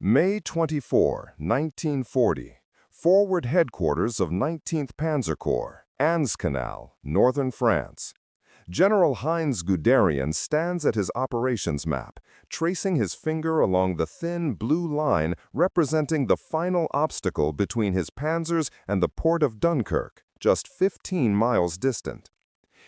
May 24, 1940. Forward headquarters of 19th Panzer Corps, Aa Canal, northern France. General Heinz Guderian stands at his operations map, tracing his finger along the thin blue line representing the final obstacle between his panzers and the port of Dunkirk, just 15 miles distant.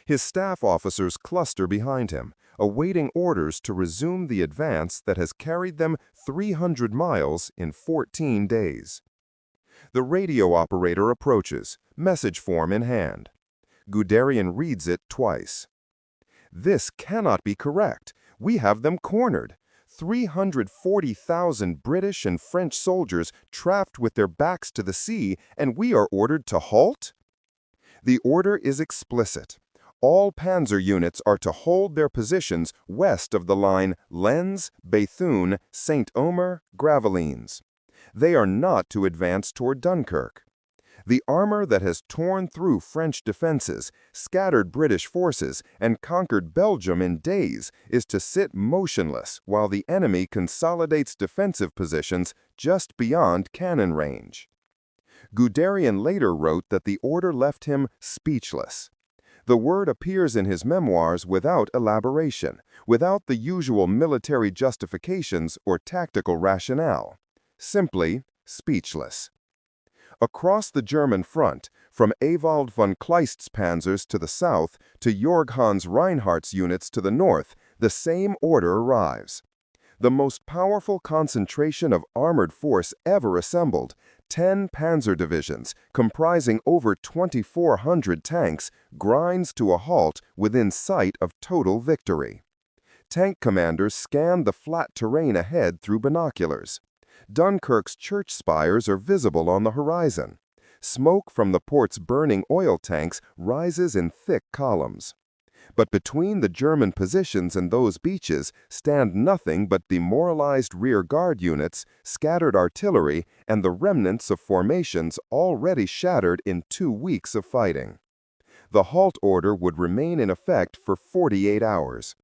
His staff officers cluster behind him, awaiting orders to resume the advance that has carried them 300 miles in 14 days. The radio operator approaches, message form in hand. Guderian reads it twice. "This cannot be correct. We have them cornered. 340,000 British and French soldiers trapped with their backs to the sea, and we are ordered to halt?" The order is explicit. All panzer units are to hold their positions west of the line Lens-Bethune-Saint-Omer-Gravelines. They are not to advance toward Dunkirk. The armor that has torn through French defenses, scattered British forces, and conquered Belgium in days is to sit motionless while the enemy consolidates defensive positions just beyond cannon range. Guderian later wrote that the order left him speechless. The word appears in his memoirs without elaboration, without the usual military justifications or tactical rationale. Simply speechless. Across the German front, from Ewald von Kleist's panzers to the south to Jörg Hans Reinhardt's units to the north, the same order arrives. The most powerful concentration of armored force ever assembled, 10 panzer divisions, comprising over 2,400 tanks, grinds to a halt within sight of total victory. Tank commanders scan the flat terrain ahead through binoculars. Dunkirk's church spires are visible on the horizon. Smoke from the port's burning oil tanks rises in thick columns. But between the German positions and those beaches stand nothing but demoralized rear guard units, scattered artillery, and the remnants of formations already shattered in 2 weeks of fighting. The halt order would remain in effect for 48 hours.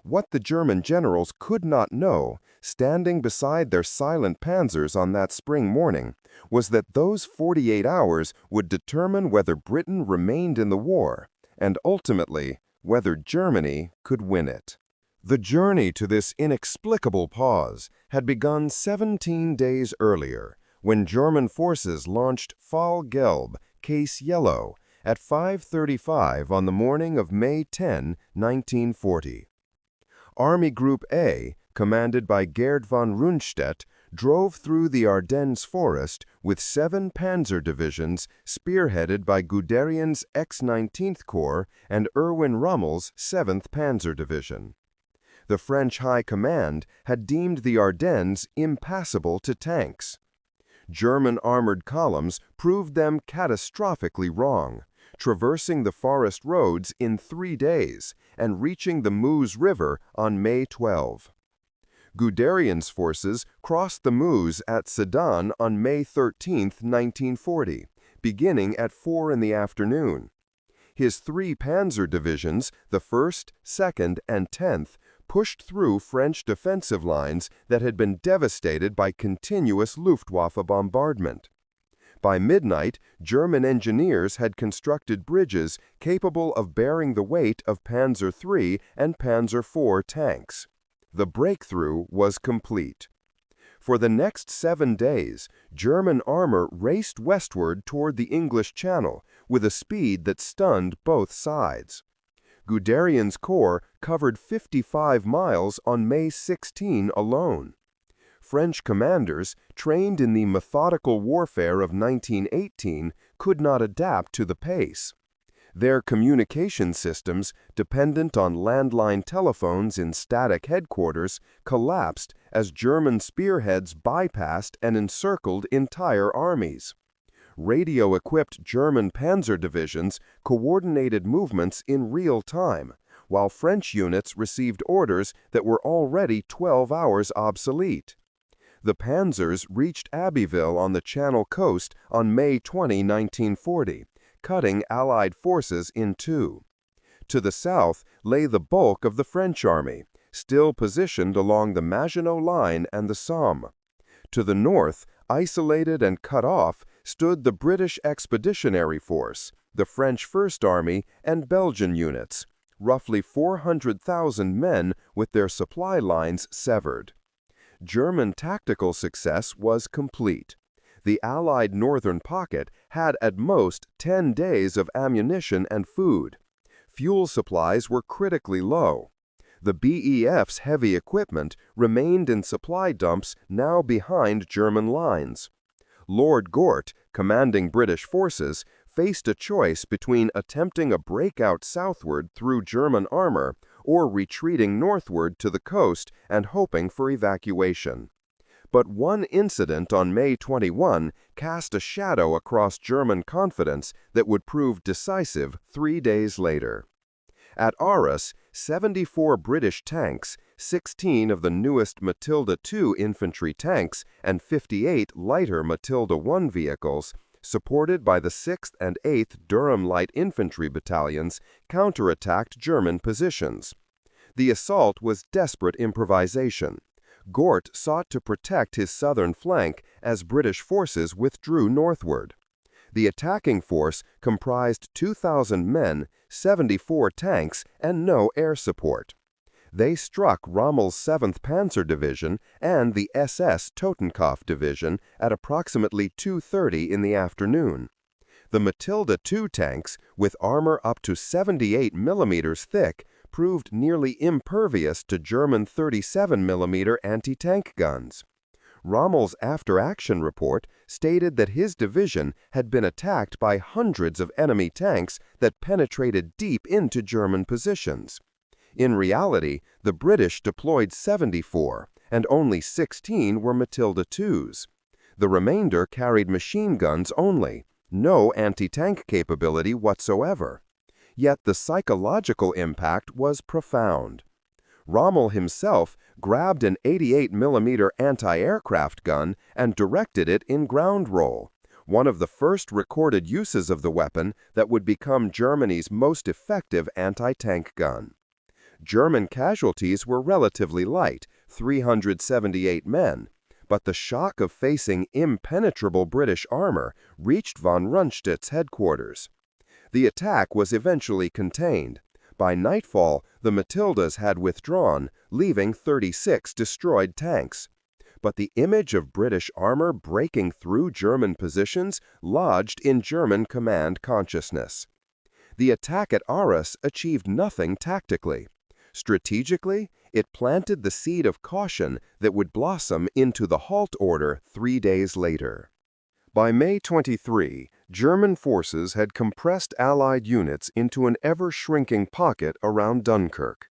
What the German generals could not know, standing beside their silent panzers on that spring morning, was that those 48 hours would determine whether Britain remained in the war, and ultimately, whether Germany could win it. The journey to this inexplicable pause had begun 17 days earlier, when German forces launched Fall Gelb, Case Yellow, at 5:35 on the morning of May 10, 1940. Army Group A, commanded by Gerd von Rundstedt, drove through the Ardennes forest with 7 panzer divisions spearheaded by Guderian's X-19th Corps and Erwin Rommel's 7th Panzer Division. The French High Command had deemed the Ardennes impassable to tanks. German armored columns proved them catastrophically wrong, traversing the forest roads in 3 days and reaching the Meuse River on May 12. Guderian's forces crossed the Meuse at Sedan on May 13, 1940, beginning at 4 in the afternoon. His 3 panzer divisions, the 1st, 2nd, and 10th, pushed through French defensive lines that had been devastated by continuous Luftwaffe bombardment. By midnight, German engineers had constructed bridges capable of bearing the weight of Panzer III and Panzer IV tanks. The breakthrough was complete. For the next 7 days, German armor raced westward toward the English Channel with a speed that stunned both sides. Guderian's corps covered 55 miles on May 16 alone. French commanders, trained in the methodical warfare of 1918, could not adapt to the pace. Their communication systems, dependent on landline telephones in static headquarters, collapsed as German spearheads bypassed and encircled entire armies. Radio-equipped German panzer divisions coordinated movements in real time, while French units received orders that were already 12 hours obsolete. The panzers reached Abbeville on the Channel coast on May 20, 1940, cutting Allied forces in two. To the south lay the bulk of the French army, still positioned along the Maginot Line and the Somme. To the north, isolated and cut off, stood the British Expeditionary Force, the French First Army, and Belgian units, roughly 400,000 men with their supply lines severed. German tactical success was complete. The Allied northern pocket had at most 10 days of ammunition and food. Fuel supplies were critically low. The BEF's heavy equipment remained in supply dumps now behind German lines. Lord Gort, commanding British forces, faced a choice between attempting a breakout southward through German armor or retreating northward to the coast and hoping for evacuation. But one incident on May 21 cast a shadow across German confidence that would prove decisive 3 days later. At Arras, 74 British tanks, 16 of the newest Matilda II infantry tanks, and 58 lighter Matilda I vehicles, supported by the 6th and 8th Durham Light Infantry Battalions, counterattacked German positions. The assault was desperate improvisation. Gort sought to protect his southern flank as British forces withdrew northward. The attacking force comprised 2,000 men, 74 tanks, and no air support. They struck Rommel's 7th Panzer Division and the SS Totenkopf Division at approximately 2:30 in the afternoon. The Matilda II tanks, with armor up to 78 mm thick, proved nearly impervious to German 37 mm anti-tank guns. Rommel's after-action report stated that his division had been attacked by hundreds of enemy tanks that penetrated deep into German positions. In reality, the British deployed 74, and only 16 were Matilda IIs. The remainder carried machine guns only, no anti-tank capability whatsoever. Yet the psychological impact was profound. Rommel himself grabbed an 88 mm anti-aircraft gun and directed it in ground roll, one of the first recorded uses of the weapon that would become Germany's most effective anti-tank gun. German casualties were relatively light, 378 men, but the shock of facing impenetrable British armor reached von Rundstedt's headquarters. The attack was eventually contained. By nightfall, the Matildas had withdrawn, leaving 36 destroyed tanks. But the image of British armor breaking through German positions lodged in German command consciousness. The attack at Arras achieved nothing tactically. Strategically, it planted the seed of caution that would blossom into the halt order 3 days later. By May 23, German forces had compressed Allied units into an ever-shrinking pocket around Dunkirk.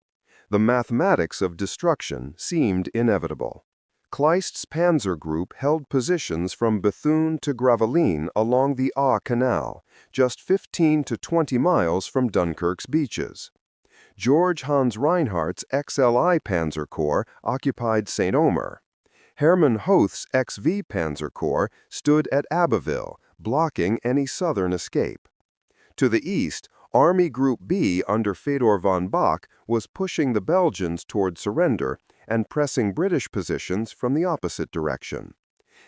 The mathematics of destruction seemed inevitable. Kleist's panzer group held positions from Bethune to Gravelines along the Aa Canal, just 15 to 20 miles from Dunkirk's beaches. George Hans Reinhardt's XLI Panzer Corps occupied Saint-Omer. Hermann Hoth's XV Panzer Corps stood at Abbeville, blocking any southern escape. To the east, Army Group B under Fedor von Bock was pushing the Belgians toward surrender and pressing British positions from the opposite direction.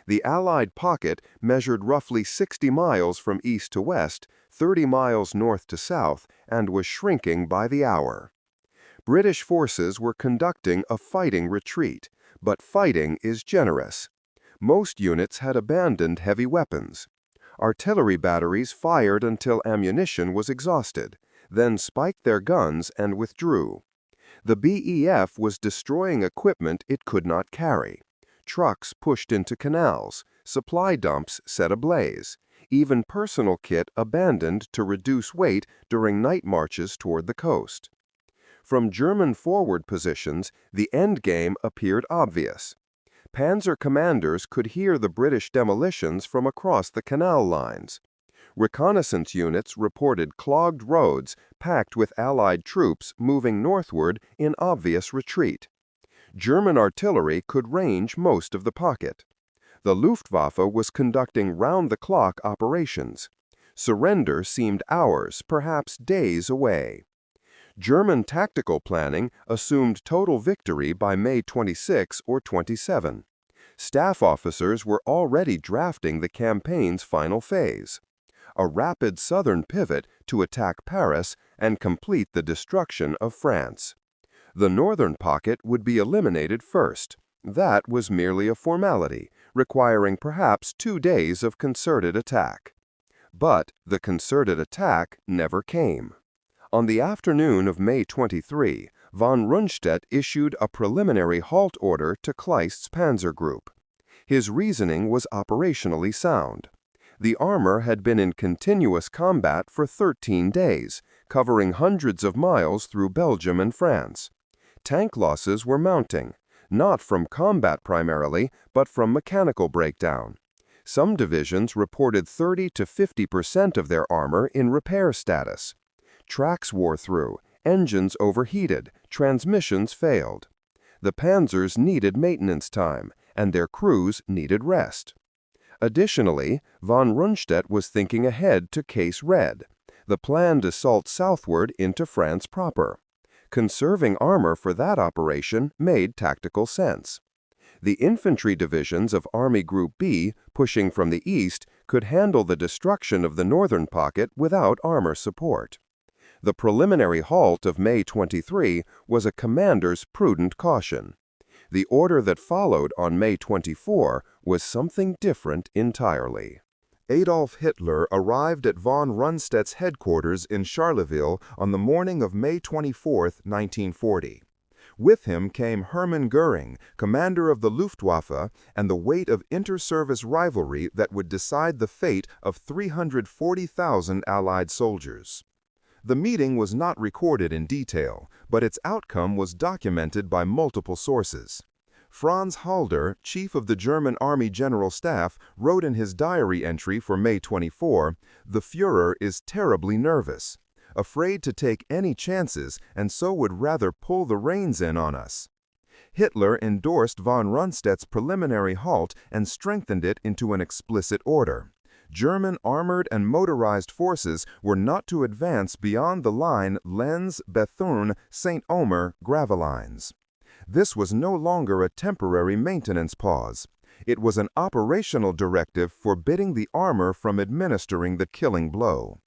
The Allied pocket measured roughly 60 miles from east to west, 30 miles north to south, and was shrinking by the hour. British forces were conducting a fighting retreat, but fighting is generous. Most units had abandoned heavy weapons. Artillery batteries fired until ammunition was exhausted, then spiked their guns and withdrew. The BEF was destroying equipment it could not carry. Trucks pushed into canals, supply dumps set ablaze, even personal kit abandoned to reduce weight during night marches toward the coast. From German forward positions, the endgame appeared obvious. Panzer commanders could hear the British demolitions from across the canal lines. Reconnaissance units reported clogged roads packed with Allied troops moving northward in obvious retreat. German artillery could range most of the pocket. The Luftwaffe was conducting round-the-clock operations. Surrender seemed hours, perhaps days away. German tactical planning assumed total victory by May 26 or 27. Staff officers were already drafting the campaign's final phase, a rapid southern pivot to attack Paris and complete the destruction of France. The northern pocket would be eliminated first. That was merely a formality, requiring perhaps 2 days of concerted attack. But the concerted attack never came. On the afternoon of May 23, von Rundstedt issued a preliminary halt order to Kleist's panzer group. His reasoning was operationally sound. The armor had been in continuous combat for 13 days, covering hundreds of miles through Belgium and France. Tank losses were mounting, not from combat primarily, but from mechanical breakdown. Some divisions reported 30 to 50% of their armor in repair status. Tracks wore through, engines overheated, transmissions failed. The Panzers needed maintenance time, and their crews needed rest. Additionally, von Rundstedt was thinking ahead to Case Red, the planned assault southward into France proper. Conserving armor for that operation made tactical sense. The infantry divisions of Army Group B, pushing from the east, could handle the destruction of the northern pocket without armor support. The preliminary halt of May 23 was a commander's prudent caution. The order that followed on May 24 was something different entirely. Adolf Hitler arrived at von Rundstedt's headquarters in Charleville on the morning of May 24, 1940. With him came Hermann Göring, commander of the Luftwaffe, and the weight of inter-service rivalry that would decide the fate of 340,000 Allied soldiers. The meeting was not recorded in detail, but its outcome was documented by multiple sources. Franz Halder, chief of the German Army General Staff, wrote in his diary entry for May 24, "The Führer is terribly nervous, afraid to take any chances, and so would rather pull the reins in on us." Hitler endorsed von Rundstedt's preliminary halt and strengthened it into an explicit order. German armored and motorized forces were not to advance beyond the line Lens-Bethune-Saint-Omer-Gravelines. This was no longer a temporary maintenance pause. It was an operational directive forbidding the armor from administering the killing blow.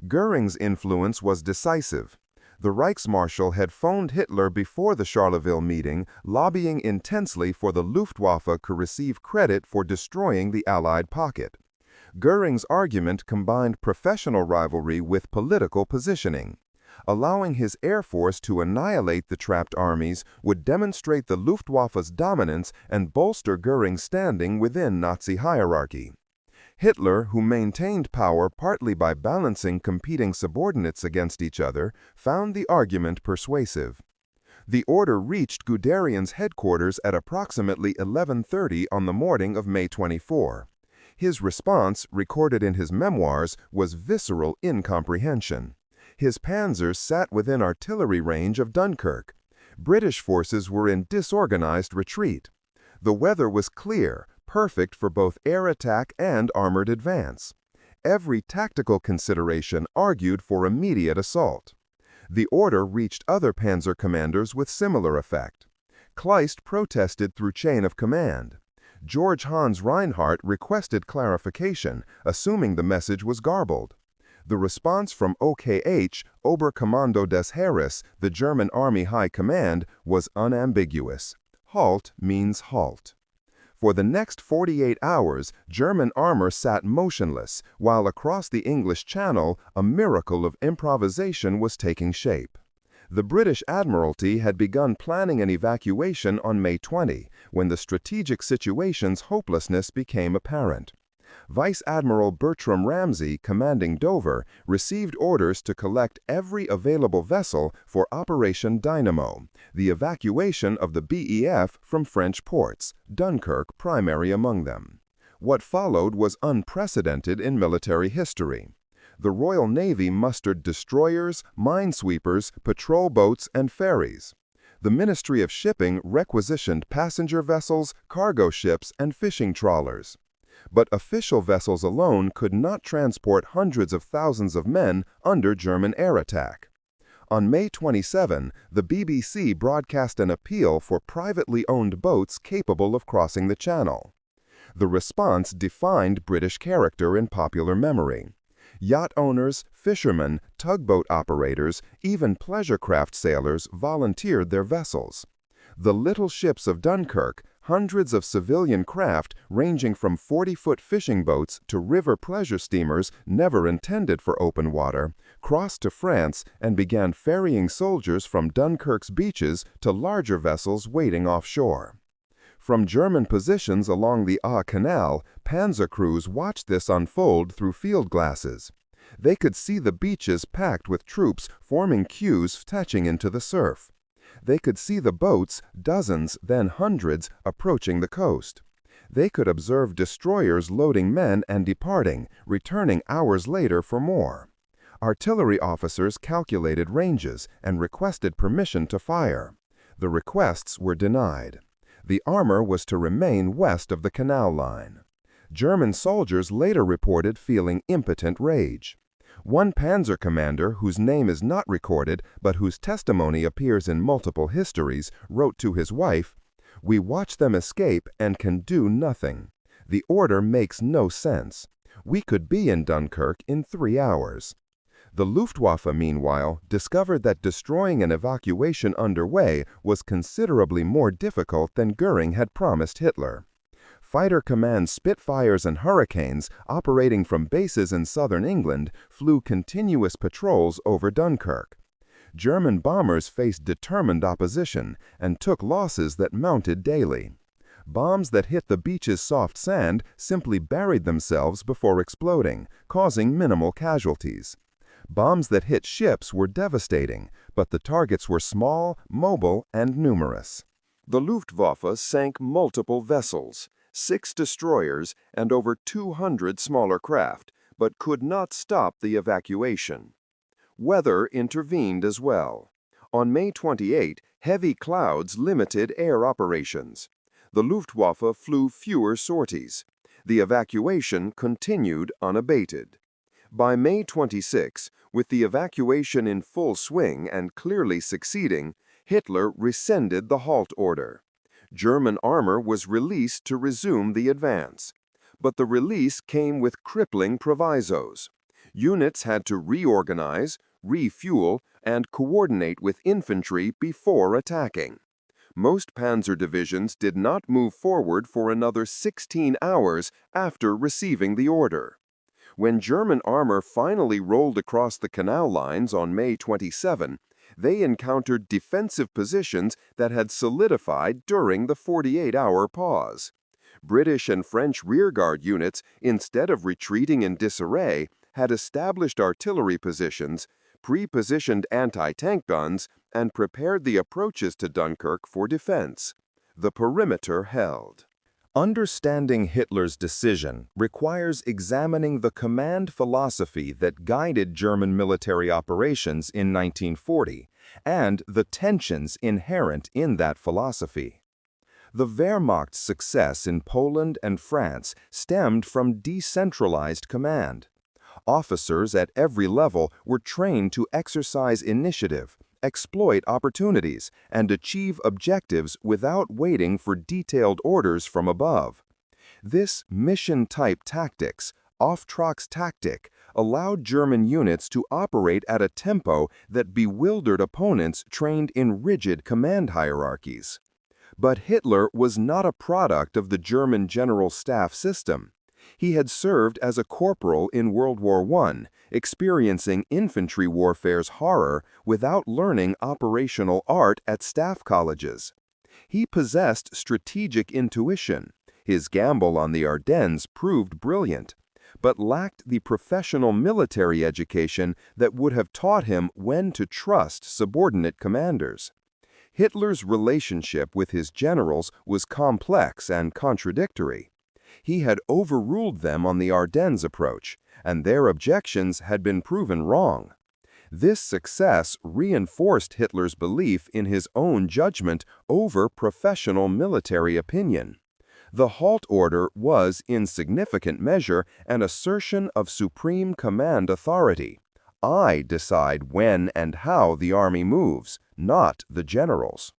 Göring's influence was decisive. The Reichsmarschall had phoned Hitler before the Charleville meeting, lobbying intensely for the Luftwaffe to receive credit for destroying the Allied pocket. Göring's argument combined professional rivalry with political positioning. Allowing his air force to annihilate the trapped armies would demonstrate the Luftwaffe's dominance and bolster Göring's standing within Nazi hierarchy. Hitler, who maintained power partly by balancing competing subordinates against each other, found the argument persuasive. The order reached Guderian's headquarters at approximately 11:30 on the morning of May 24. His response, recorded in his memoirs, was visceral incomprehension. His panzers sat within artillery range of Dunkirk. British forces were in disorganized retreat. The weather was clear, perfect for both air attack and armored advance. Every tactical consideration argued for immediate assault. The order reached other panzer commanders with similar effect. Kleist protested through chain of command. George Hans Reinhardt requested clarification, assuming the message was garbled. The response from OKH, Oberkommando des Heeres, the German Army High Command, was unambiguous. Halt means halt. For the next 48 hours, German armor sat motionless, while across the English Channel, a miracle of improvisation was taking shape. The British Admiralty had begun planning an evacuation on May 20, when the strategic situation's hopelessness became apparent. Vice Admiral Bertram Ramsay, commanding Dover, received orders to collect every available vessel for Operation Dynamo, the evacuation of the BEF from French ports, Dunkirk primary among them. What followed was unprecedented in military history. The Royal Navy mustered destroyers, minesweepers, patrol boats, and ferries. The Ministry of Shipping requisitioned passenger vessels, cargo ships, and fishing trawlers. But official vessels alone could not transport hundreds of thousands of men under German air attack. On May 27, the BBC broadcast an appeal for privately owned boats capable of crossing the Channel. The response defined British character in popular memory. Yacht owners, fishermen, tugboat operators, even pleasure craft sailors volunteered their vessels. The little ships of Dunkirk, hundreds of civilian craft ranging from 40-foot fishing boats to river pleasure steamers never intended for open water, crossed to France and began ferrying soldiers from Dunkirk's beaches to larger vessels waiting offshore. From German positions along the Aa Canal, Panzer crews watched this unfold through field glasses. They could see the beaches packed with troops forming queues touching into the surf. They could see the boats, dozens, then hundreds, approaching the coast. They could observe destroyers loading men and departing, returning hours later for more. Artillery officers calculated ranges and requested permission to fire. The requests were denied. The armor was to remain west of the canal line. German soldiers later reported feeling impotent rage. One panzer commander, whose name is not recorded but whose testimony appears in multiple histories, wrote to his wife, "We watch them escape and can do nothing. The order makes no sense. We could be in Dunkirk in 3 hours." The Luftwaffe, meanwhile, discovered that destroying an evacuation underway was considerably more difficult than Göring had promised Hitler. Fighter Command Spitfires and Hurricanes, operating from bases in southern England, flew continuous patrols over Dunkirk. German bombers faced determined opposition and took losses that mounted daily. Bombs that hit the beach's soft sand simply buried themselves before exploding, causing minimal casualties. Bombs that hit ships were devastating, but the targets were small, mobile, and numerous. The Luftwaffe sank multiple vessels, 6 destroyers, and over 200 smaller craft, but could not stop the evacuation. Weather intervened as well. On May 28, heavy clouds limited air operations. The Luftwaffe flew fewer sorties. The evacuation continued unabated. By May 26, with the evacuation in full swing and clearly succeeding, Hitler rescinded the halt order. German armor was released to resume the advance. But the release came with crippling provisos. Units had to reorganize, refuel, and coordinate with infantry before attacking. Most panzer divisions did not move forward for another 16 hours after receiving the order. When German armor finally rolled across the canal lines on May 27, they encountered defensive positions that had solidified during the 48-hour pause. British and French rearguard units, instead of retreating in disarray, had established artillery positions, pre-positioned anti-tank guns, and prepared the approaches to Dunkirk for defense. The perimeter held. Understanding Hitler's decision requires examining the command philosophy that guided German military operations in 1940 and the tensions inherent in that philosophy. The Wehrmacht's success in Poland and France stemmed from decentralized command. Officers at every level were trained to exercise initiative, exploit opportunities, and achieve objectives without waiting for detailed orders from above. This mission-type tactics, Auftrags tactic, allowed German units to operate at a tempo that bewildered opponents trained in rigid command hierarchies. But Hitler was not a product of the German General Staff system. He had served as a corporal in World War I, experiencing infantry warfare's horror without learning operational art at staff colleges. He possessed strategic intuition. His gamble on the Ardennes proved brilliant, but lacked the professional military education that would have taught him when to trust subordinate commanders. Hitler's relationship with his generals was complex and contradictory. He had overruled them on the Ardennes approach, and their objections had been proven wrong. This success reinforced Hitler's belief in his own judgment over professional military opinion. The halt order was, in significant measure, an assertion of supreme command authority, I decide when and how the army moves, not the generals.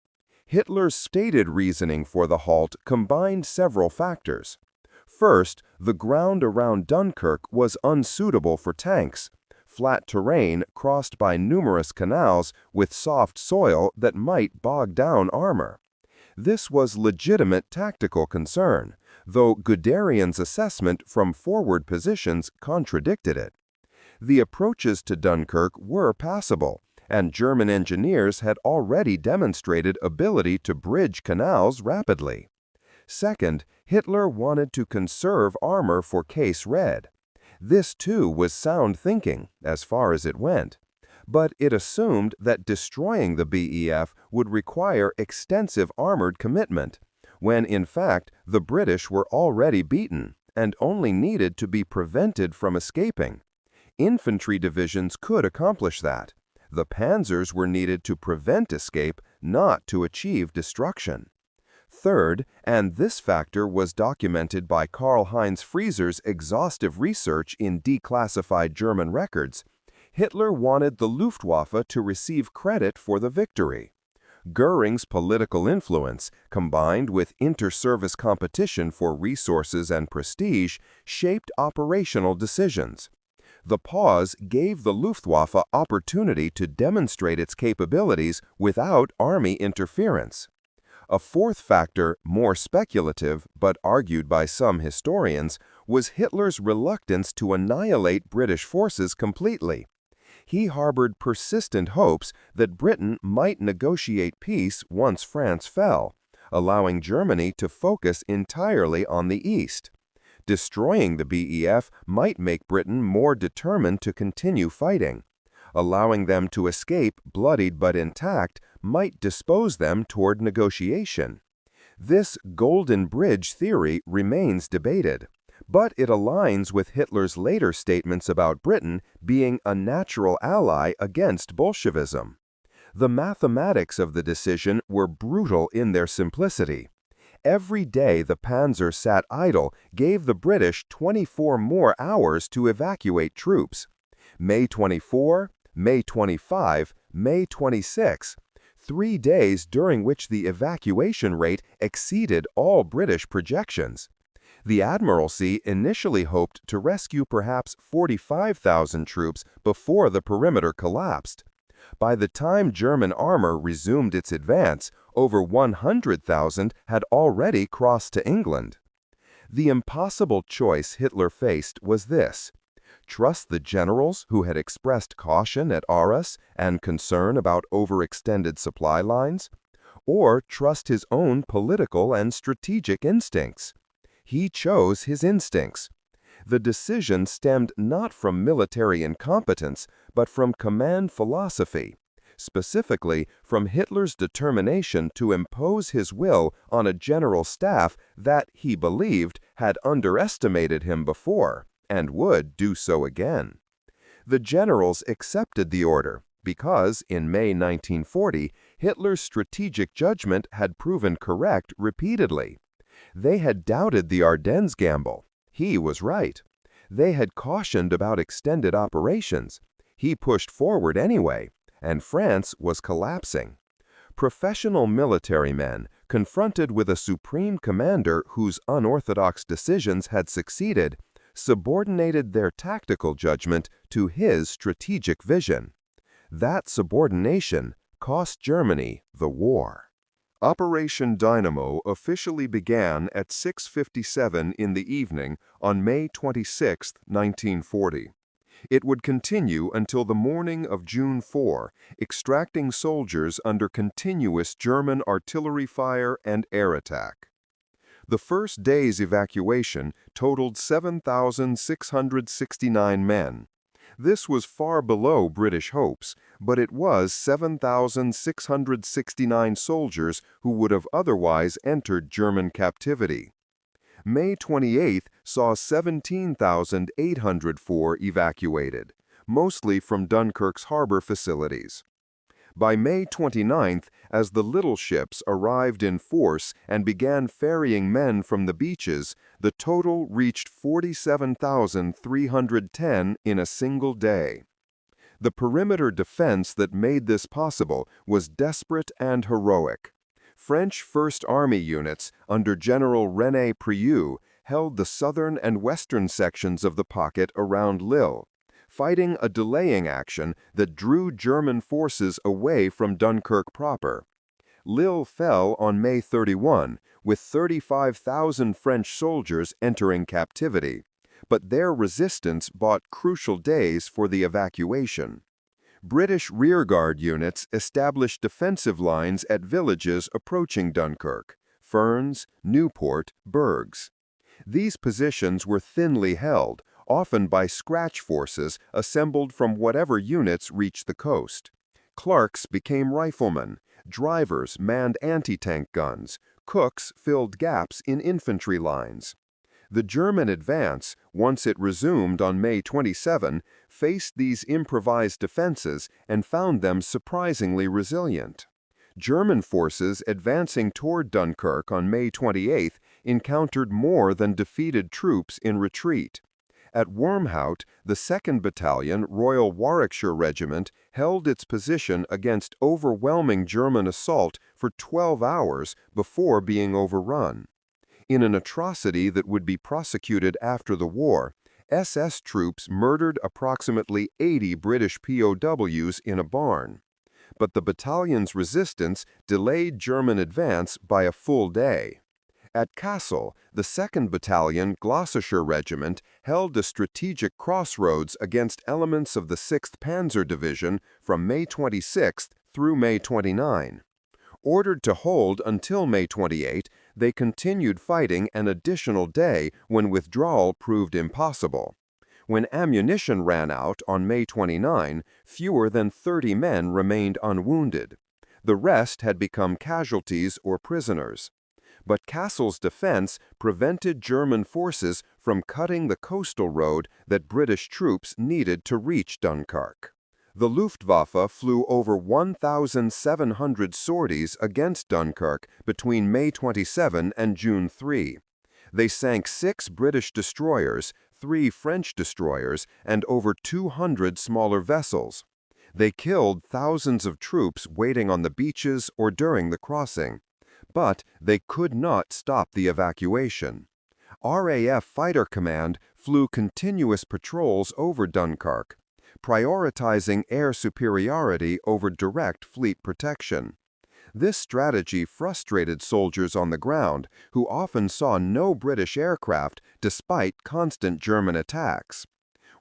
Hitler's stated reasoning for the halt combined several factors. First, the ground around Dunkirk was unsuitable for tanks, flat terrain crossed by numerous canals with soft soil that might bog down armor. This was legitimate tactical concern, though Guderian's assessment from forward positions contradicted it. The approaches to Dunkirk were passable, and German engineers had already demonstrated ability to bridge canals rapidly. Second, Hitler wanted to conserve armor for Case Red. This too was sound thinking, as far as it went. But it assumed that destroying the BEF would require extensive armored commitment, when in fact the British were already beaten and only needed to be prevented from escaping. Infantry divisions could accomplish that. The Panzers were needed to prevent escape, not to achieve destruction. Third, and this factor was documented by Karl-Heinz Frieser's exhaustive research in declassified German records, Hitler wanted the Luftwaffe to receive credit for the victory. Göring's political influence, combined with inter-service competition for resources and prestige, shaped operational decisions. The pause gave the Luftwaffe opportunity to demonstrate its capabilities without army interference. A fourth factor, more speculative but argued by some historians, was Hitler's reluctance to annihilate British forces completely. He harbored persistent hopes that Britain might negotiate peace once France fell, allowing Germany to focus entirely on the east. Destroying the BEF might make Britain more determined to continue fighting. Allowing them to escape bloodied but intact might dispose them toward negotiation. This Golden Bridge theory remains debated, but it aligns with Hitler's later statements about Britain being a natural ally against Bolshevism. The mathematics of the decision were brutal in their simplicity. Every day the Panzer sat idle gave the British 24 more hours to evacuate troops. May 24, May 25, May 26, 3 days during which the evacuation rate exceeded all British projections. The Admiralty initially hoped to rescue perhaps 45,000 troops before the perimeter collapsed. By the time German armor resumed its advance, over 100,000 had already crossed to England. The impossible choice Hitler faced was this: trust the generals who had expressed caution at Arras and concern about overextended supply lines, or trust his own political and strategic instincts. He chose his instincts. The decision stemmed not from military incompetence, but from command philosophy, specifically from Hitler's determination to impose his will on a general staff that, he believed, had underestimated him before, and would do so again. The generals accepted the order because, in May 1940, Hitler's strategic judgment had proven correct repeatedly. They had doubted the Ardennes gamble. He was right. They had cautioned about extended operations. He pushed forward anyway, and France was collapsing. Professional military men, confronted with a supreme commander whose unorthodox decisions had succeeded, subordinated their tactical judgment to his strategic vision. That subordination cost Germany the war. Operation Dynamo officially began at 6:57 in the evening on May 26, 1940. It would continue until the morning of June 4, extracting soldiers under continuous German artillery fire and air attack. The first day's evacuation totaled 7,669 men. This was far below British hopes, but it was 7,669 soldiers who would have otherwise entered German captivity. May 28th saw 17,804 evacuated, mostly from Dunkirk's harbor facilities. By May 29th, as the little ships arrived in force and began ferrying men from the beaches, the total reached 47,310 in a single day. The perimeter defense that made this possible was desperate and heroic. French First Army units under General René Prieur held the southern and western sections of the pocket around Lille, fighting a delaying action that drew German forces away from Dunkirk proper. Lille fell on May 31, with 35,000 French soldiers entering captivity, but their resistance bought crucial days for the evacuation. British rearguard units established defensive lines at villages approaching Dunkirk: Ferns, Newport, Bergs. These positions were thinly held, often by scratch forces assembled from whatever units reached the coast. Clerks became riflemen, drivers manned anti-tank guns, cooks filled gaps in infantry lines. The German advance, once it resumed on May 27, faced these improvised defenses and found them surprisingly resilient. German forces advancing toward Dunkirk on May 28 encountered more than defeated troops in retreat. At Wormhout, the 2nd Battalion, Royal Warwickshire Regiment, held its position against overwhelming German assault for 12 hours before being overrun. In an atrocity that would be prosecuted after the war, SS troops murdered approximately 80 British POWs in a barn. But the battalion's resistance delayed German advance by a full day. At Kassel, the 2nd Battalion, Gloucestershire Regiment, held a strategic crossroads against elements of the 6th Panzer Division from May 26 through May 29. Ordered to hold until May 28, they continued fighting an additional day when withdrawal proved impossible. When ammunition ran out on May 29, fewer than 30 men remained unwounded. The rest had become casualties or prisoners. But Kassel's defense prevented German forces from cutting the coastal road that British troops needed to reach Dunkirk. The Luftwaffe flew over 1,700 sorties against Dunkirk between May 27 and June 3. They sank 6 British destroyers, 3 French destroyers, and over 200 smaller vessels. They killed thousands of troops waiting on the beaches or during the crossing. But they could not stop the evacuation. RAF Fighter Command flew continuous patrols over Dunkirk, prioritizing air superiority over direct fleet protection. This strategy frustrated soldiers on the ground, who often saw no British aircraft despite constant German attacks.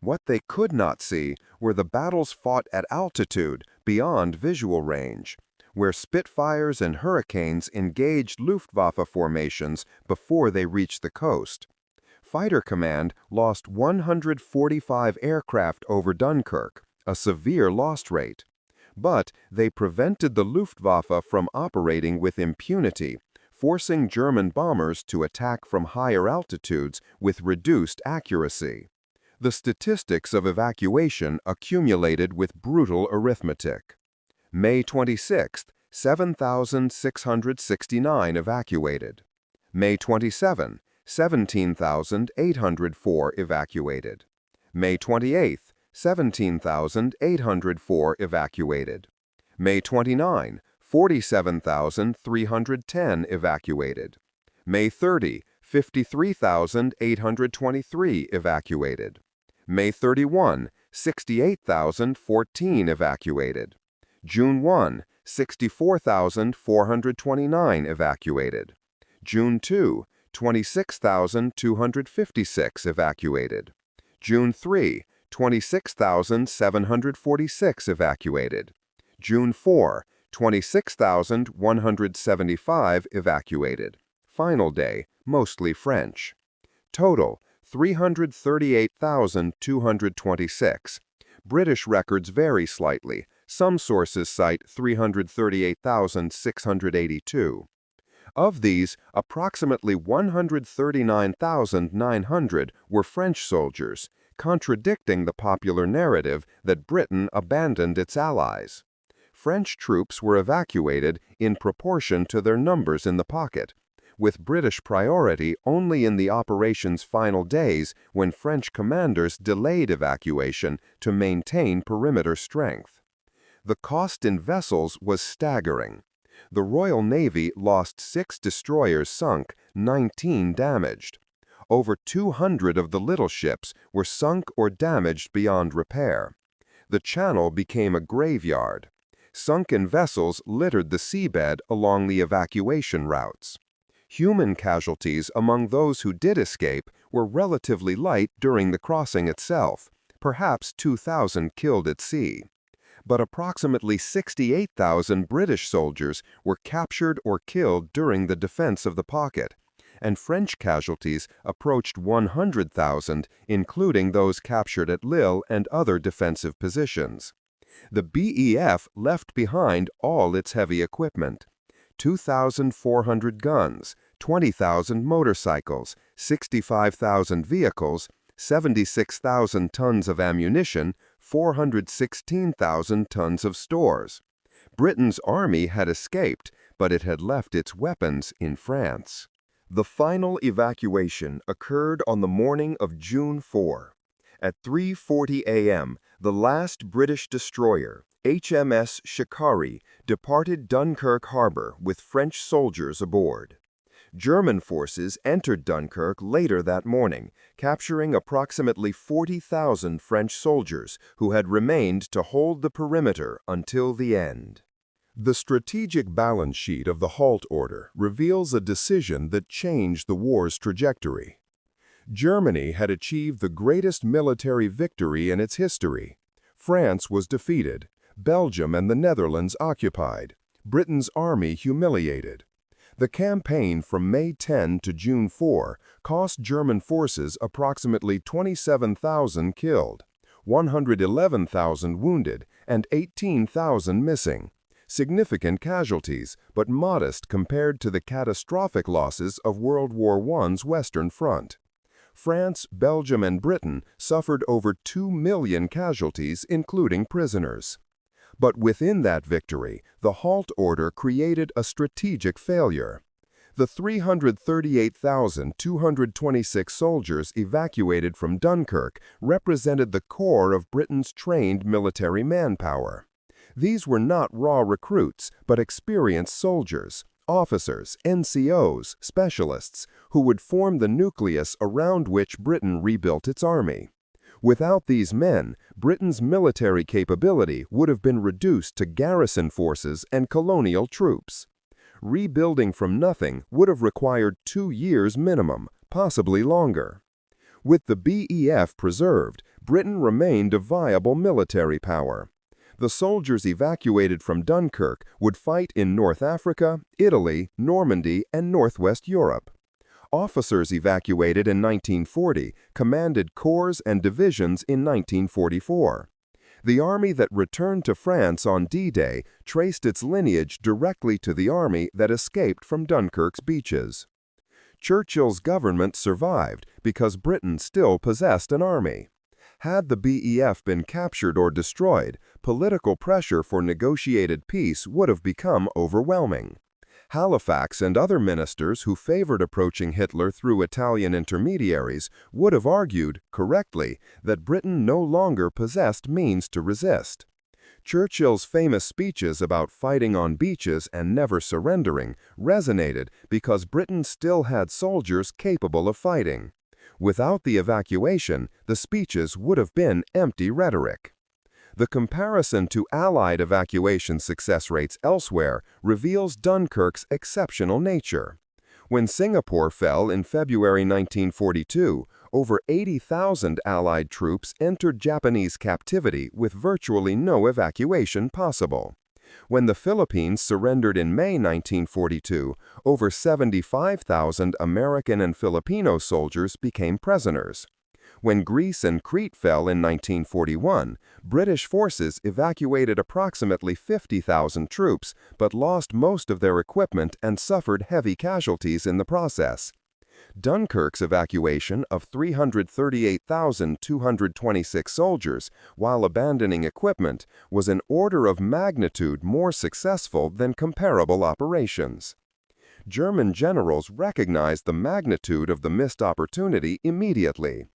What they could not see were the battles fought at altitude beyond visual range, where Spitfires and Hurricanes engaged Luftwaffe formations before they reached the coast. Fighter Command lost 145 aircraft over Dunkirk, a severe loss rate. But they prevented the Luftwaffe from operating with impunity, forcing German bombers to attack from higher altitudes with reduced accuracy. The statistics of evacuation accumulated with brutal arithmetic. May 26, 7,669 evacuated. May 27, 17,804 evacuated. May 28, 17,804 evacuated. May 29, 47,310 evacuated. May 30, 53,823 evacuated. May 31, 68,014 evacuated. June 1, 64,429 evacuated. June 2, 26,256 evacuated. June 3, 26,746 evacuated. June 4, 26,175 evacuated. Final day, mostly French. Total, 338,226. British records vary slightly. Some sources cite 338,682. Of these, approximately 139,900 were French soldiers, contradicting the popular narrative that Britain abandoned its allies. French troops were evacuated in proportion to their numbers in the pocket, with British priority only in the operation's final days when French commanders delayed evacuation to maintain perimeter strength. The cost in vessels was staggering. The Royal Navy lost 6 destroyers sunk, 19 damaged. Over 200 of the little ships were sunk or damaged beyond repair. The Channel became a graveyard. Sunken vessels littered the seabed along the evacuation routes. Human casualties among those who did escape were relatively light during the crossing itself, perhaps 2,000 killed at sea. But approximately 68,000 British soldiers were captured or killed during the defense of the pocket, and French casualties approached 100,000, including those captured at Lille and other defensive positions. The BEF left behind all its heavy equipment: 2,400 guns, 20,000 motorcycles, 65,000 vehicles, 76,000 tons of ammunition, 416,000 tons of stores. Britain's army had escaped, but it had left its weapons in France. The final evacuation occurred on the morning of June 4. At 3:40 a.m., the last British destroyer, HMS Shikari, departed Dunkirk harbor with French soldiers aboard. German forces entered Dunkirk later that morning, capturing approximately 40,000 French soldiers who had remained to hold the perimeter until the end. The strategic balance sheet of the halt order reveals a decision that changed the war's trajectory. Germany had achieved the greatest military victory in its history. France was defeated, Belgium and the Netherlands occupied, Britain's army humiliated. The campaign from May 10 to June 4 cost German forces approximately 27,000 killed, 111,000 wounded, and 18,000 missing. Significant casualties, but modest compared to the catastrophic losses of World War I's Western Front. France, Belgium, and Britain suffered over 2 million casualties, including prisoners. But within that victory, the halt order created a strategic failure. The 338,226 soldiers evacuated from Dunkirk represented the core of Britain's trained military manpower. These were not raw recruits, but experienced soldiers, officers, NCOs, specialists, who would form the nucleus around which Britain rebuilt its army. Without these men, Britain's military capability would have been reduced to garrison forces and colonial troops. Rebuilding from nothing would have required 2 years minimum, possibly longer. With the BEF preserved, Britain remained a viable military power. The soldiers evacuated from Dunkirk would fight in North Africa, Italy, Normandy, and Northwest Europe. Officers evacuated in 1940 commanded corps and divisions in 1944. The army that returned to France on D-Day traced its lineage directly to the army that escaped from Dunkirk's beaches. Churchill's government survived because Britain still possessed an army. Had the BEF been captured or destroyed, political pressure for negotiated peace would have become overwhelming. Halifax and other ministers who favored approaching Hitler through Italian intermediaries would have argued, correctly, that Britain no longer possessed means to resist. Churchill's famous speeches about fighting on beaches and never surrendering resonated because Britain still had soldiers capable of fighting. Without the evacuation, the speeches would have been empty rhetoric. The comparison to Allied evacuation success rates elsewhere reveals Dunkirk's exceptional nature. When Singapore fell in February 1942, over 80,000 Allied troops entered Japanese captivity with virtually no evacuation possible. When the Philippines surrendered in May 1942, over 75,000 American and Filipino soldiers became prisoners. When Greece and Crete fell in 1941, British forces evacuated approximately 50,000 troops, but lost most of their equipment and suffered heavy casualties in the process. Dunkirk's evacuation of 338,226 soldiers, while abandoning equipment, was an order of magnitude more successful than comparable operations. German generals recognized the magnitude of the missed opportunity immediately.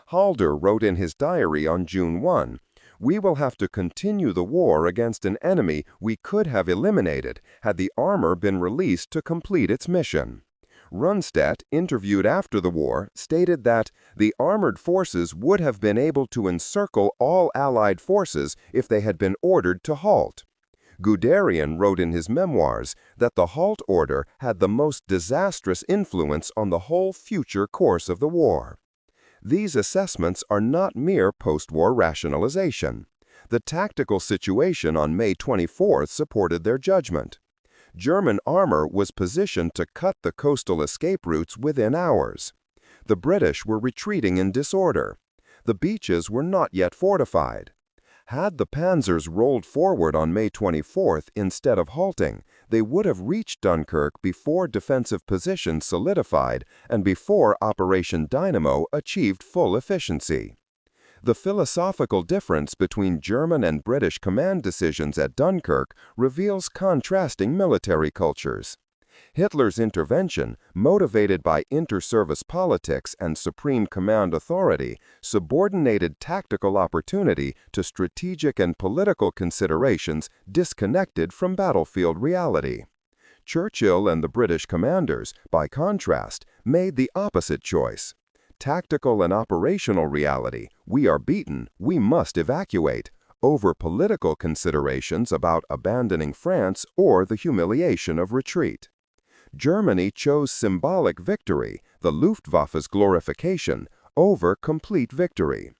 Halder wrote in his diary on June 1, "We will have to continue the war against an enemy we could have eliminated had the armor been released to complete its mission." Rundstedt, interviewed after the war, stated that the armored forces would have been able to encircle all Allied forces if they had been ordered to halt. Guderian wrote in his memoirs that the halt order had the most disastrous influence on the whole future course of the war. These assessments are not mere post-war rationalization. The tactical situation on May 24th supported their judgment. German armor was positioned to cut the coastal escape routes within hours. The British were retreating in disorder. The beaches were not yet fortified. Had the Panzers rolled forward on May 24th instead of halting, they would have reached Dunkirk before defensive positions solidified and before Operation Dynamo achieved full efficiency. The philosophical difference between German and British command decisions at Dunkirk reveals contrasting military cultures. Hitler's intervention, motivated by inter-service politics and supreme command authority, subordinated tactical opportunity to strategic and political considerations disconnected from battlefield reality. Churchill and the British commanders, by contrast, made the opposite choice. Tactical and operational reality, we are beaten, we must evacuate, over political considerations about abandoning France or the humiliation of retreat. Germany chose symbolic victory, the Luftwaffe's glorification, over complete victory.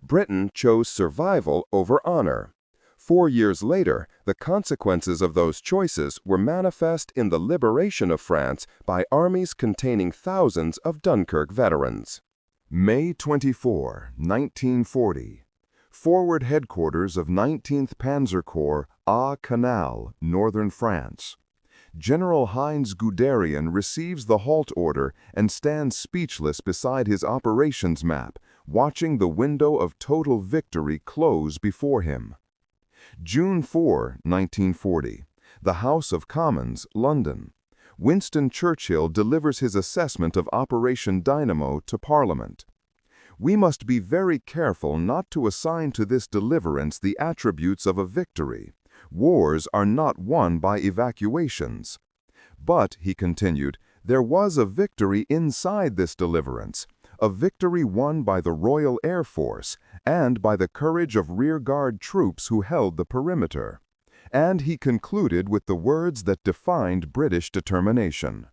Britain chose survival over honor. 4 years later, the consequences of those choices were manifest in the liberation of France by armies containing thousands of Dunkirk veterans. May 24, 1940. Forward headquarters of 19th Panzer Corps, Aa Canal, northern France. General Heinz Guderian receives the halt order and stands speechless beside his operations map, watching the window of total victory close before him. June 4, 1940. The House of Commons, London. Winston Churchill delivers his assessment of Operation Dynamo to Parliament. We must be very careful not to assign to this deliverance the attributes of a victory. Wars are not won by evacuations. But, he continued, there was a victory inside this deliverance, a victory won by the Royal Air Force and by the courage of rearguard troops who held the perimeter. And he concluded with the words that defined British determination.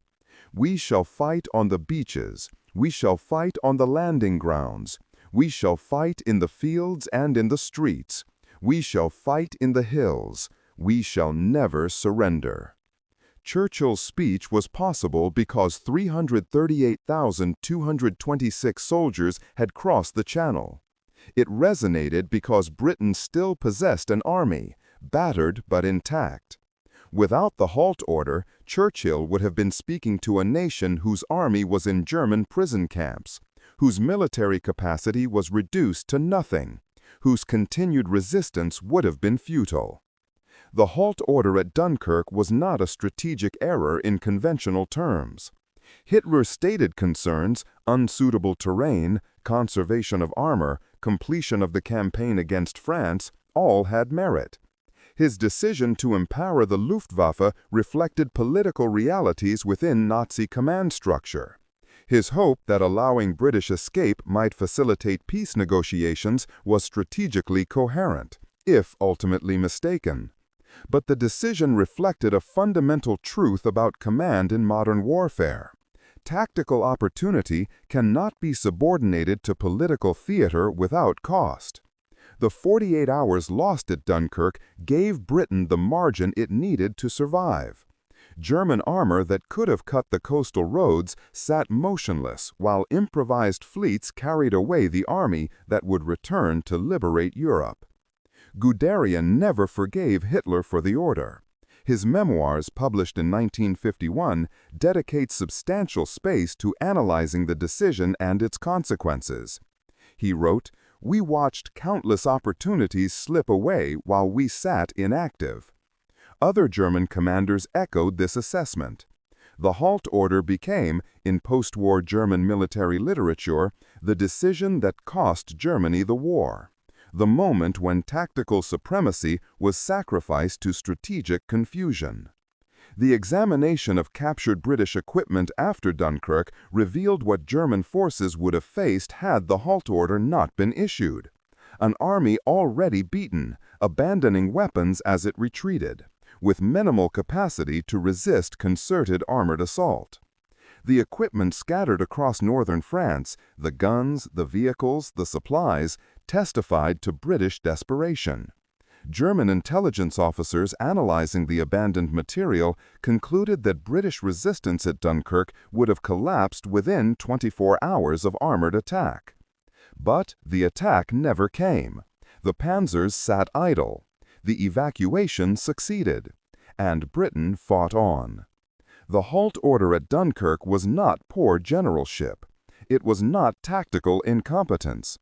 We shall fight on the beaches, we shall fight on the landing grounds, we shall fight in the fields and in the streets, we shall fight in the hills, we shall never surrender. Churchill's speech was possible because 338,226 soldiers had crossed the Channel. It resonated because Britain still possessed an army, battered but intact. Without the halt order, Churchill would have been speaking to a nation whose army was in German prison camps, whose military capacity was reduced to nothing, whose continued resistance would have been futile. The halt order at Dunkirk was not a strategic error in conventional terms. Hitler's stated concerns, unsuitable terrain, conservation of armor, completion of the campaign against France, all had merit. His decision to empower the Luftwaffe reflected political realities within Nazi command structure. His hope that allowing British escape might facilitate peace negotiations was strategically coherent, if ultimately mistaken. But the decision reflected a fundamental truth about command in modern warfare. Tactical opportunity cannot be subordinated to political theater without cost. The 48 hours lost at Dunkirk gave Britain the margin it needed to survive. German armor that could have cut the coastal roads sat motionless while improvised fleets carried away the army that would return to liberate Europe. Guderian never forgave Hitler for the order. His memoirs, published in 1951, dedicate substantial space to analyzing the decision and its consequences. He wrote, "We watched countless opportunities slip away while we sat inactive." Other German commanders echoed this assessment. The halt order became, in post-war German military literature, the decision that cost Germany the war, the moment when tactical supremacy was sacrificed to strategic confusion. The examination of captured British equipment after Dunkirk revealed what German forces would have faced had the halt order not been issued. An army already beaten, abandoning weapons as it retreated, with minimal capacity to resist concerted armored assault. The equipment scattered across northern France, the guns, the vehicles, the supplies, testified to British desperation. German intelligence officers analyzing the abandoned material concluded that British resistance at Dunkirk would have collapsed within 24 hours of armored attack. But the attack never came. The Panzers sat idle. The evacuation succeeded, and Britain fought on. The halt order at Dunkirk was not poor generalship. It was not tactical incompetence.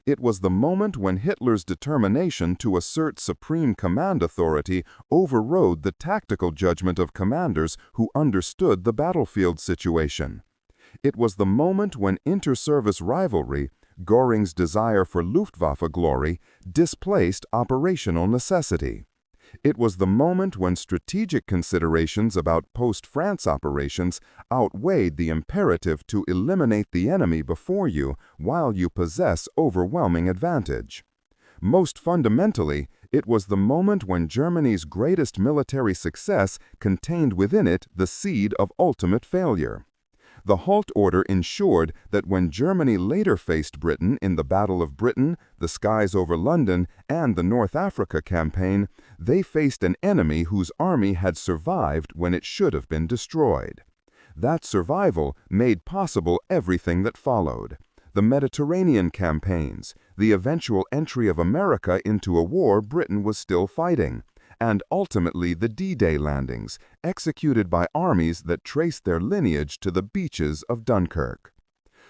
It was the moment when Hitler's determination to assert supreme command authority overrode the tactical judgment of commanders who understood the battlefield situation. It was the moment when inter-service rivalry, Göring's desire for Luftwaffe glory, displaced operational necessity. It was the moment when strategic considerations about post-France operations outweighed the imperative to eliminate the enemy before you while you possess overwhelming advantage. Most fundamentally, it was the moment when Germany's greatest military success contained within it the seed of ultimate failure. The halt order ensured that when Germany later faced Britain in the Battle of Britain, the skies over London, and the North Africa campaign, they faced an enemy whose army had survived when it should have been destroyed. That survival made possible everything that followed: the Mediterranean campaigns, the eventual entry of America into a war Britain was still fighting, and ultimately the D-Day landings, executed by armies that traced their lineage to the beaches of Dunkirk.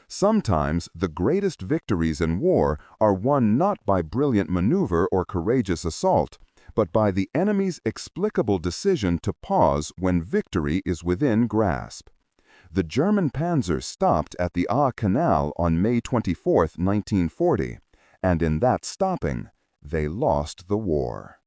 Sometimes the greatest victories in war are won not by brilliant maneuver or courageous assault, but by the enemy's explicable decision to pause when victory is within grasp. The German panzers stopped at the Aa Canal on May 24, 1940, and in that stopping, they lost the war.